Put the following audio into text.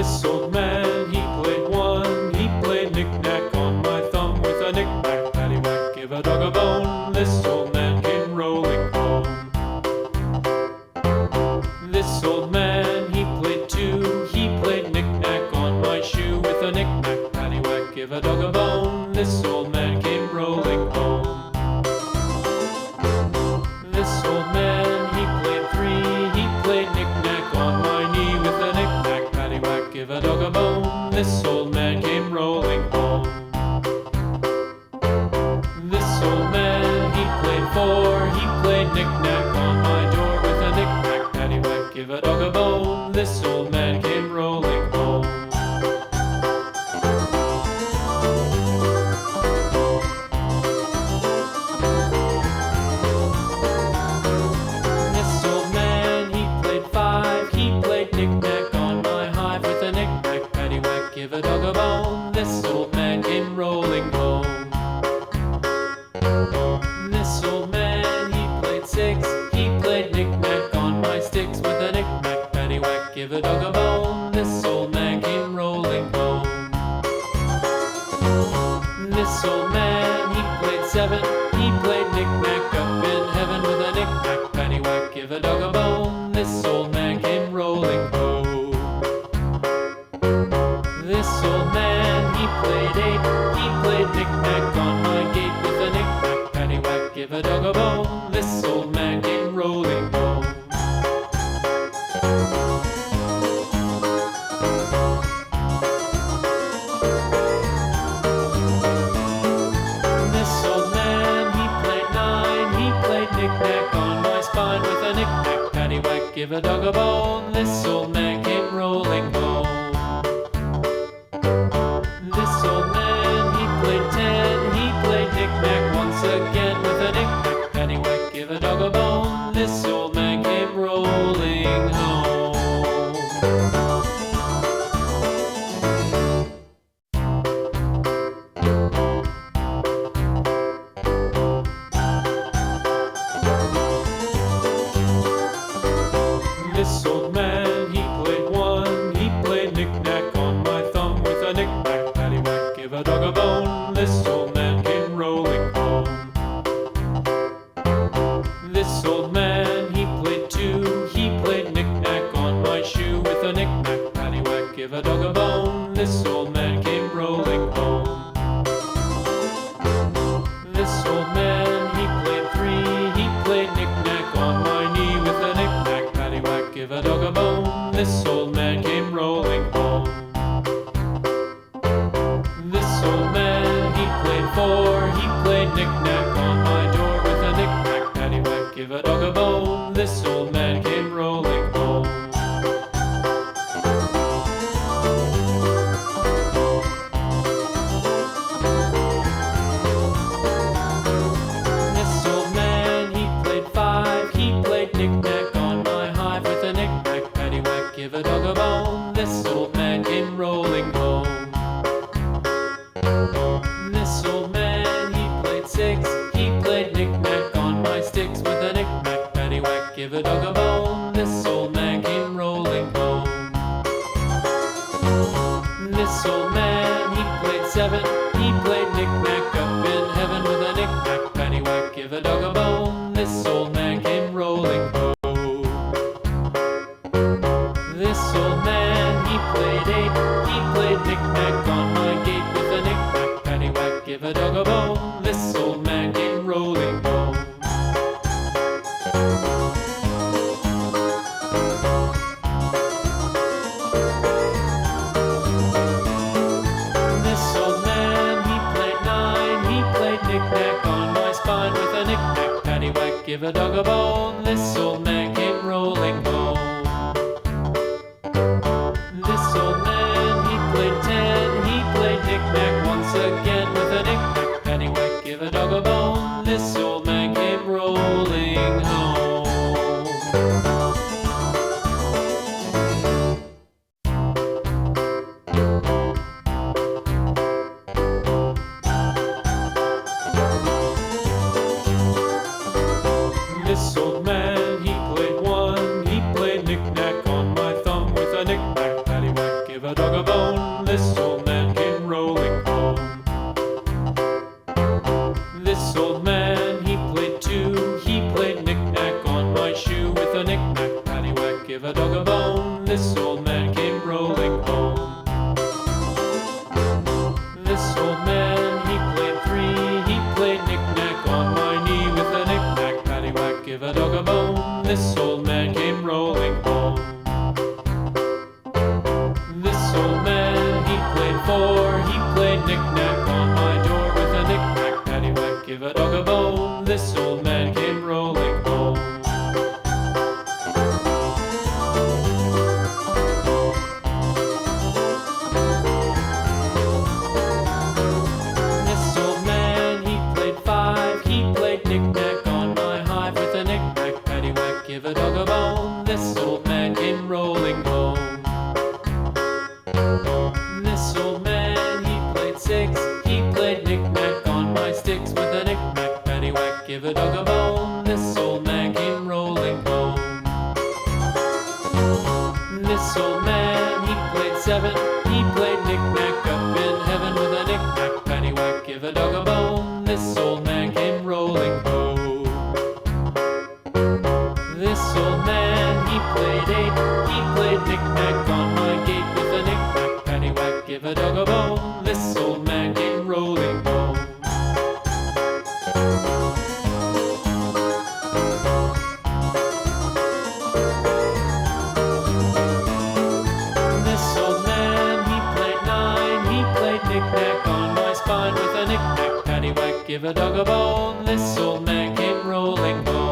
This old man, he played one. He played knick-knack on my thumb with a knick-knack, paddywhack, give a dog a bone. This old man came rolling home. This old man, he played two. He played knick-knack on my shoe with a knick-knack, paddywhack, give a dog a bone. This old man came rolling home. This old man, he played three. He played knick-knack on my knee with a knick-knack, paddywhack, give a dog a bone. This old man came rolling home. This old man, he played four. He played knick-knack on my door with a knick-knack, paddywhack, give a dog a bone. This old man came rolling home. This old man, he played five. He played knick-knack on my hive with a knick-knack, paddywhack, give a dog a bone. This old man came rolling home. This old man, he played six. He played knick-knack on my sticks with a knick-knack, paddywhack, give a dog a bone. This old man came rolling home. This old man, he played seven. He played knick-knack up in heaven with a knick-knack, paddywhack, give a dog a bone. This old man came rolling home. This old man, he played eight. He played knick-knack on my gate with a knick-knack, paddywhack, give a dog a bone. This old man came rolling home. This old man, he played nine. He played knick-knack on my spine with a knick-knack, paddywhack, give a dog a bone. This old man came rolling home. This old man, he played ten. He played knick-knack once again with a knick-knack, paddywhack, give a dog a bone. This old man came rolling home. This old man, he played one. He played knick-knack on my thumb with a knick-knack, paddywhack, give a dog a bone. This old man came rolling home. This old man, he played two. He played knick-knack on my shoe with a knick-knack, paddywhack, give a dog a bone. This old man came rolling home. This old man, he played three. He played knick-knack on my knee with a knick-knack, paddywhack, give a dog a bone. This old man came rolling home. This old man, he played four. He played knick-knack on my door with a knick-knack, paddywhack, give a dog a bone. This old man came rolling home. This old man, he played five. He played knick-knack on my hive with a knick-knack, paddywhack, give a dog a bone. This old man came rolling home. This old man, he played six. He played knick-knack on my sticks with a knick-knack, paddywhack, give a dog a bone. This old man came rolling home. This old man, he played seven. He played knick-knack up in heaven with a knick-knack, paddywhack, give a dog a bone. This old man came rolling home. This old man, he played eight. He played knick-knack on my gate with a knick-knack, paddywhack, give a dog a bone. This old man came rolling home. This old man, he played nine. He played knick-knack on my spine with a knick-knack, paddywhack, give a dog a bone. This old man came rolling home. This old man, he played ten. He played knick-knack once again with a knick-knack, paddywhack, give a dog a bone. This old man came rolling home. This old man, he played one. He played rolling home. This old man, he played three. He played knick-knack on my knee with a knick-knack, paddywhack, give a dog a bone. This old man came rolling home. This old man, he played four. He played knick-knack on my door with a knick-knack, paddywhack, give a dog a bone. This old man came rolling home. This old man, he played five. He played knick-knack on my hive with a knick-knack, paddywhack, give a dog a bone. This old man came rolling home. This old man, he played six. He played knick-knack on my sticks with a knick-knack, paddywhack, give a dog a bone. This old man came rolling home. This old man, he played seven. He played knick-knack up in heaven with a knick-knack, paddywhack, give a dog a bone. This old man came rolling home. This old man, he played eight. He played knick-knack on my gate with a knick-knack, paddywhack, give a dog a bone. This old man came rolling home. This old man, he played nine. He played knick-knack on my spine with a knick-knack, paddywhack, give a dog a bone. This old man came rolling home.